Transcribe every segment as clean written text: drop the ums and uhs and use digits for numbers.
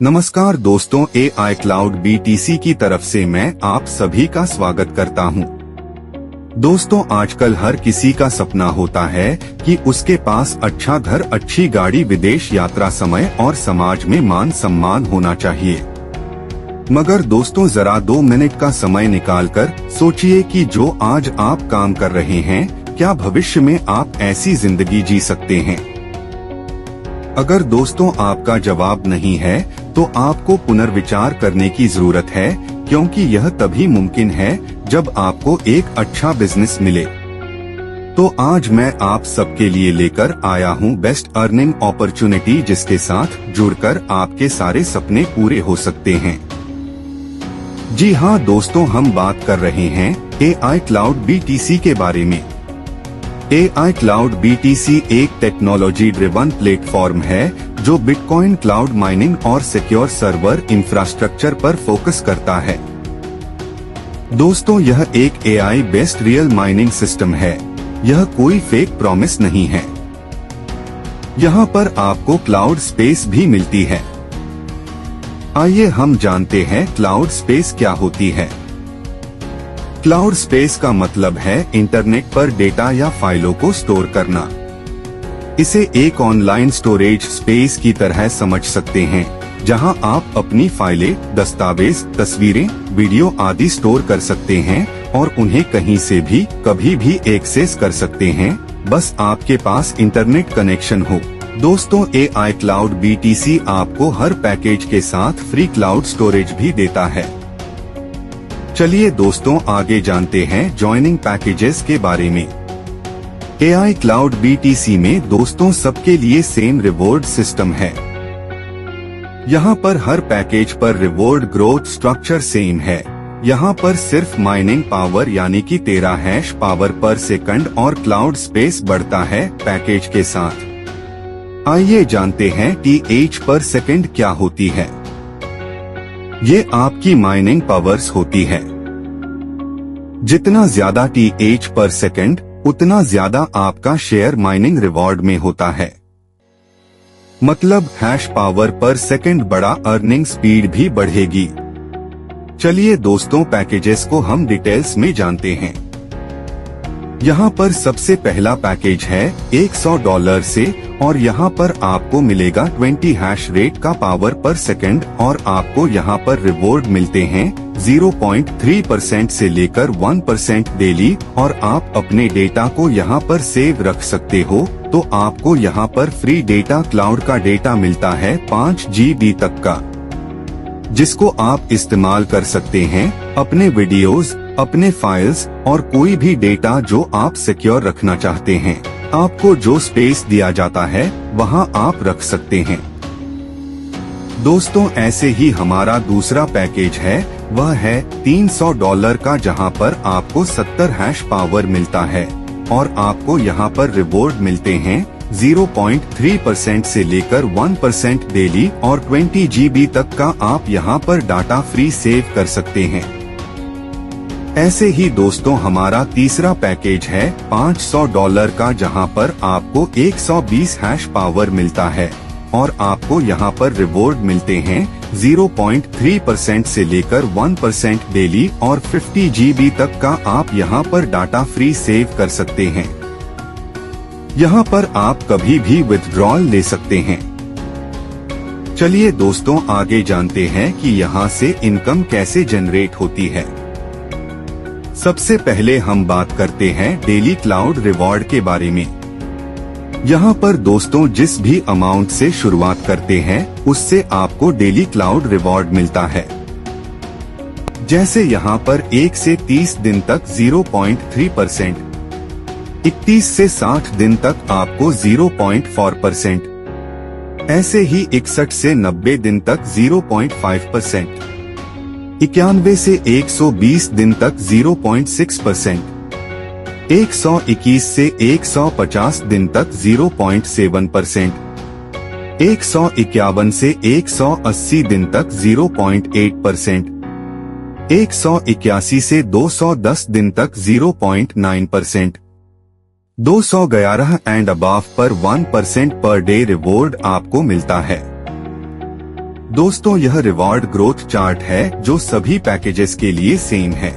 नमस्कार दोस्तों, AI cloud BTC की तरफ से मैं आप सभी का स्वागत करता हूं। दोस्तों, आजकल हर किसी का सपना होता है कि उसके पास अच्छा घर, अच्छी गाड़ी, विदेश यात्रा, समय और समाज में मान सम्मान होना चाहिए। मगर दोस्तों, जरा 2 मिनट का समय निकालकर सोचिए कि जो आज आप काम कर रहे हैं, क्या भविष्य में आप ऐसी जिंदगी जी सकते हैं? अगर दोस्तों आपका जवाब नहीं है, तो आपको पुनर्विचार करने की जरूरत है, क्योंकि यह तभी मुमकिन है जब आपको एक अच्छा बिजनेस मिले। तो आज मैं आप सबके लिए लेकर आया हूं बेस्ट अर्निंग अपॉर्चुनिटी, जिसके साथ जुड़कर आपके सारे सपने पूरे हो सकते हैं। जी हाँ दोस्तों, हम बात कर रहे हैं AI क्लाउड BTC के बारे में। AI क्लाउड BTC एक टेक्नोलॉजी ड्रिवन प्लेटफॉर्म है जो बिटकॉइन, क्लाउड माइनिंग और सिक्योर सर्वर इंफ्रास्ट्रक्चर पर फोकस करता है। दोस्तों, यह एक AI based real mining system है। यह कोई फेक प्रॉमिस नहीं है। यहाँ पर आपको क्लाउड स्पेस भी मिलती है। आइए हम जानते हैं क्लाउड स्पेस क्या होती है। क्लाउड स्पेस का मतलब है इंटरनेट पर डेटा या फाइलों को स्टोर करना। इसे एक ऑनलाइन स्टोरेज स्पेस की तरह समझ सकते हैं, जहां आप अपनी फाइलें, दस्तावेज, तस्वीरें, वीडियो आदि स्टोर कर सकते हैं और उन्हें कहीं से भी कभी भी एक्सेस कर सकते हैं, बस आपके पास इंटरनेट कनेक्शन हो। दोस्तों, AI क्लाउड BTC आपको हर पैकेज के साथ फ्री क्लाउड स्टोरेज भी देता है। चलिए दोस्तों, आगे जानते हैं जॉइनिंग पैकेजेस के बारे में। AI क्लाउड BTC में दोस्तों सबके लिए सेम रिवॉर्ड सिस्टम है। यहाँ पर हर पैकेज पर रिवॉर्ड ग्रोथ स्ट्रक्चर सेम है। यहाँ पर सिर्फ माइनिंग पावर यानी कि 13 हैश पावर पर सेकंड और क्लाउड स्पेस बढ़ता है पैकेज के साथ। आइए जानते हैं TH पर सेकंड क्या होती है। ये आपकी माइनिंग पावर्स होती है। जितना ज्यादा TH पर सेकंड, उतना ज्यादा आपका शेयर माइनिंग रिवॉर्ड में होता है। मतलब हैश पावर पर सेकंड बढ़ा, अर्निंग स्पीड भी बढ़ेगी। चलिए दोस्तों, पैकेजेस को हम डिटेल्स में जानते हैं। यहाँ पर सबसे पहला पैकेज है $100 से, और यहाँ पर आपको मिलेगा 20 हैश रेट का पावर पर सेकंड, और आपको यहाँ पर रिवॉर्ड मिलते हैं 0.3% से लेकर 1% डेली, और आप अपने डेटा को यहाँ पर सेव रख सकते हो। तो आपको यहाँ पर फ्री डेटा, क्लाउड का डेटा मिलता है 5 GB तक का, जिसको आप इस्तेमाल कर सकते हैं अपने वीडियोस, अपने फाइल्स और कोई भी डेटा जो आप सिक्योर रखना चाहते हैं। आपको जो स्पेस दिया जाता है वहां आप रख सकते हैं। दोस्तों, ऐसे ही हमारा दूसरा पैकेज है, वह है $300 का, जहां पर आपको 70 हैश पावर मिलता है और आपको यहां पर रिवॉर्ड मिलते हैं 0.3% से लेकर 1% डेली, और 20 GB तक का आप यहां पर डाटा फ्री सेव कर सकते हैं। ऐसे ही दोस्तों, हमारा तीसरा पैकेज है $500 का, जहां पर आपको 120 हैश पावर मिलता है और आपको यहां पर रिवॉर्ड मिलते हैं 0.3% से लेकर 1% डेली, और 50 GB तक का आप यहां पर डाटा फ्री सेव कर सकते हैं। यहां पर आप कभी भी विथड्रॉल ले सकते हैं। चलिए दोस्तों, आगे जानते हैं कि यहां से इनकम कैसे जनरेट होती है। सबसे पहले हम बात करते हैं डेली क्लाउड रिवॉर्ड के बारे में। यहाँ पर दोस्तों, जिस भी अमाउंट से शुरुआत करते हैं, उससे आपको डेली क्लाउड रिवॉर्ड मिलता है। जैसे यहाँ पर 1 से 30 दिन तक 0.3%, 31 से 60 दिन तक आपको 0.4%, ऐसे ही 61 से 90 दिन तक 0.5%, 91 से 120 दिन तक 0.6%, 121 से 150 दिन तक 0.7%, 151 से 180 दिन तक 0.8%, 181 से 210 दिन तक 0.9%, 211 एंड अबाव पर 1% पर डे रिवॉर्ड आपको मिलता है। दोस्तों यह रिवॉर्ड ग्रोथ चार्ट है जो सभी पैकेजेस के लिए सेम है।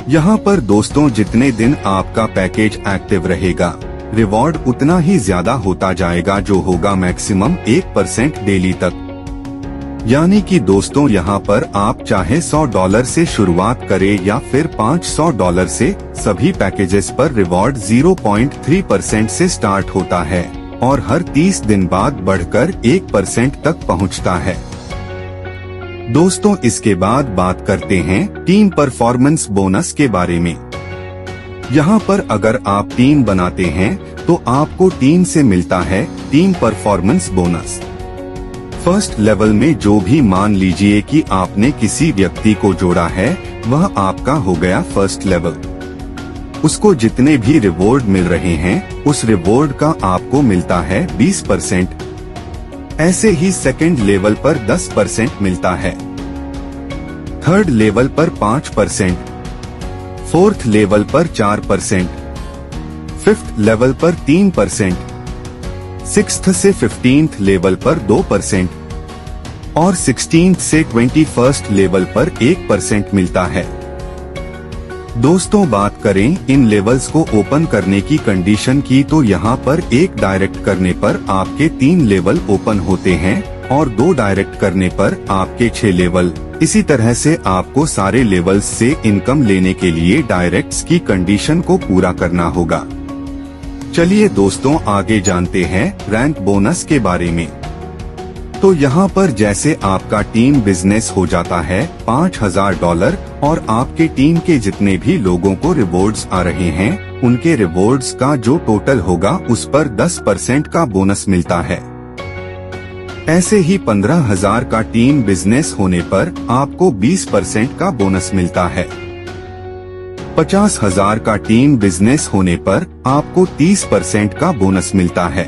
यहाँ पर दोस्तों जितने दिन आपका पैकेज एक्टिव रहेगा, रिवॉर्ड उतना ही ज्यादा होता जाएगा, जो होगा मैक्सिमम 1% डेली तक। यानी कि दोस्तों यहाँ पर आप चाहे $100 से शुरुआत करें या फिर $500 से, सभी पैकेजेस पर रिवॉर्ड 0.3% से स्टार्ट होता है और हर 30 दिन बाद बढ़कर 1% तक पहुँचता है। दोस्तों इसके बाद बात करते हैं टीम परफॉर्मेंस बोनस के बारे में। यहाँ पर अगर आप टीम बनाते हैं तो आपको टीम से मिलता है team performance bonus. First level में जो भी मान लीजिए कि आपने किसी व्यक्ति को जोड़ा है, वह आपका हो गया फर्स्ट लेवल। उसको जितने भी रिवॉर्ड मिल रहे हैं, उस रिवॉर्ड का आपको मिलता है 20%। ऐसे ही सेकंड लेवल पर 10% मिलता है, थर्ड लेवल पर 5%, फोर्थ लेवल पर 4%, फिफ्थ लेवल पर 3%, सिक्स्थ से 15th लेवल पर 2% और 16th से 21st लेवल पर 1% मिलता है। दोस्तों बात करें इन लेवल्स को ओपन करने की कंडीशन की, तो यहाँ पर एक डायरेक्ट करने पर आपके 3 लेवल ओपन होते हैं और 2 डायरेक्ट करने पर आपके 6 लेवल। इसी तरह से आपको सारे लेवल्स से इनकम लेने के लिए डायरेक्ट्स की कंडीशन को पूरा करना होगा। चलिए दोस्तों आगे जानते हैं रैंक बोनस के बारे में। तो यहाँ पर जैसे आपका टीम बिजनेस हो जाता है $5000 और आपके टीम के जितने भी लोगों को रिवॉर्ड्स आ रहे हैं, उनके रिवॉर्ड्स का जो टोटल होगा उस पर 10% का बोनस मिलता है। ऐसे ही 15,000 का टीम बिजनेस होने पर आपको 20% का बोनस मिलता है। 50,000 का टीम बिजनेस होने पर आपको 30% का बोनस मिलता है।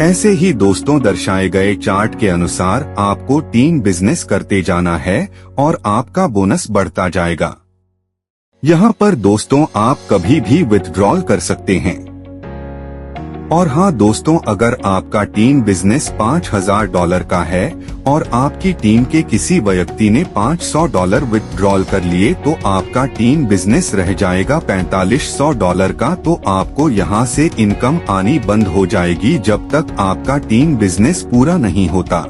ऐसे ही दोस्तों दर्शाए गए चार्ट के अनुसार आपको टीम बिजनेस करते जाना है और आपका बोनस बढ़ता जाएगा। यहाँ पर दोस्तों आप कभी भी विथड्रॉल कर सकते हैं। और हाँ दोस्तों, अगर आपका टीम बिजनेस $5,000 का है और आपकी टीम के किसी व्यक्ति ने $500 विथड्रॉल कर लिए, तो आपका टीम बिजनेस रह जाएगा $4500 का। तो आपको यहाँ से इनकम आनी बंद हो जाएगी जब तक आपका टीम बिजनेस पूरा नहीं होता।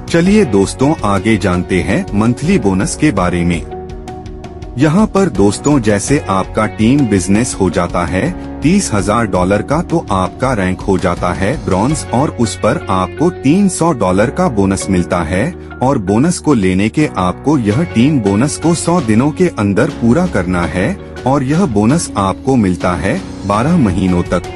चलिए दोस्तों आगे जानते हैं मंथली बोनस के बारे में। यहाँ पर दोस्तों जैसे आपका टीम बिजनेस हो जाता है $30,000 का, तो आपका रैंक हो जाता है ब्रॉन्ज और उस पर आपको $300 का बोनस मिलता है। और बोनस को लेने के आपको यह टीम बोनस को 100 दिनों के अंदर पूरा करना है और यह बोनस आपको मिलता है 12 महीनों तक।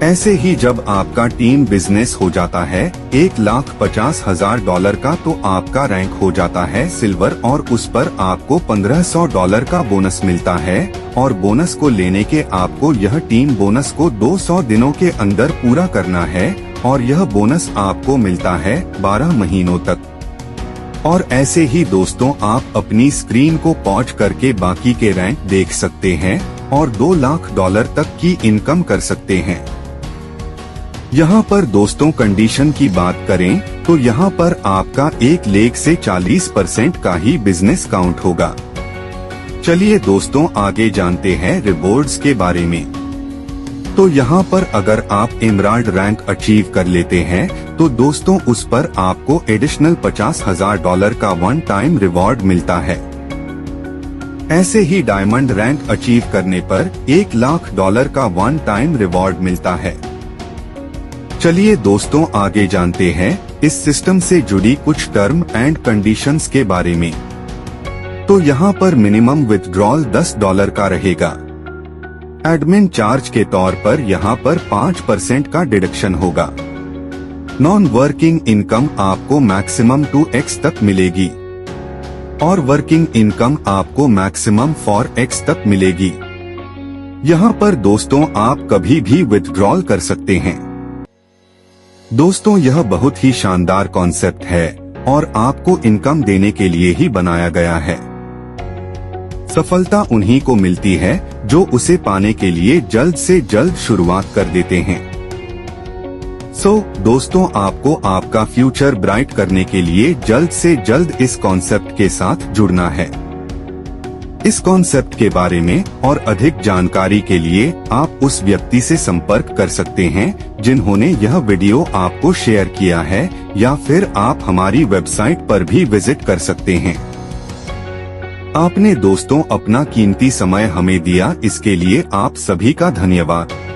ऐसे ही जब आपका टीम बिजनेस हो जाता है $1,50,000 का, तो आपका रैंक हो जाता है सिल्वर और उस पर आपको $1,500 का बोनस मिलता है। और बोनस को लेने के आपको यह टीम बोनस को 200 दिनों के अंदर पूरा करना है और यह बोनस आपको मिलता है 12 महीनों तक। और ऐसे ही दोस्तों आप अपनी स्क्रीन को पॉज करके बाकी के रैंक देख सकते हैं और $2 लाख तक की इनकम कर सकते हैं। यहाँ पर दोस्तों कंडीशन की बात करें तो यहाँ पर आपका 1 लाख से 40% का ही बिजनेस काउंट होगा। चलिए दोस्तों आगे जानते हैं रिवॉर्ड्स के बारे में। तो यहाँ पर अगर आप एमराल्ड रैंक अचीव कर लेते हैं तो दोस्तों उस पर आपको एडिशनल $50,000 का वन टाइम रिवॉर्ड मिलता है। ऐसे ही डायमंड रैंक अचीव करने पर $1 लाख का वन टाइम रिवॉर्ड मिलता है। चलिए दोस्तों आगे जानते हैं इस सिस्टम से जुड़ी कुछ टर्म एंड कंडीशंस के बारे में। तो यहाँ पर मिनिमम विथड्रॉल $10 का रहेगा। एडमिन चार्ज के तौर पर यहाँ पर 5% का डिडक्शन होगा। नॉन वर्किंग इनकम आपको मैक्सिमम 2x तक मिलेगी और वर्किंग इनकम आपको मैक्सिमम 4x तक मिलेगी। यहाँ पर दोस्तों आप कभी भी विथड्रॉल कर सकते हैं। दोस्तों यह बहुत ही शानदार कॉन्सेप्ट है और आपको इनकम देने के लिए ही बनाया गया है। सफलता उन्हीं को मिलती है जो उसे पाने के लिए जल्द से जल्द शुरुआत कर देते हैं। दोस्तों आपको आपका फ्यूचर ब्राइट करने के लिए जल्द से जल्द इस कॉन्सेप्ट के साथ जुड़ना है। इस कॉन्सेप्ट के बारे में और अधिक जानकारी के लिए आप उस व्यक्ति से संपर्क कर सकते हैं जिन्होंने यह वीडियो आपको शेयर किया है, या फिर आप हमारी वेबसाइट पर भी विजिट कर सकते हैं। आपने दोस्तों अपना कीमती समय हमें दिया, इसके लिए आप सभी का धन्यवाद।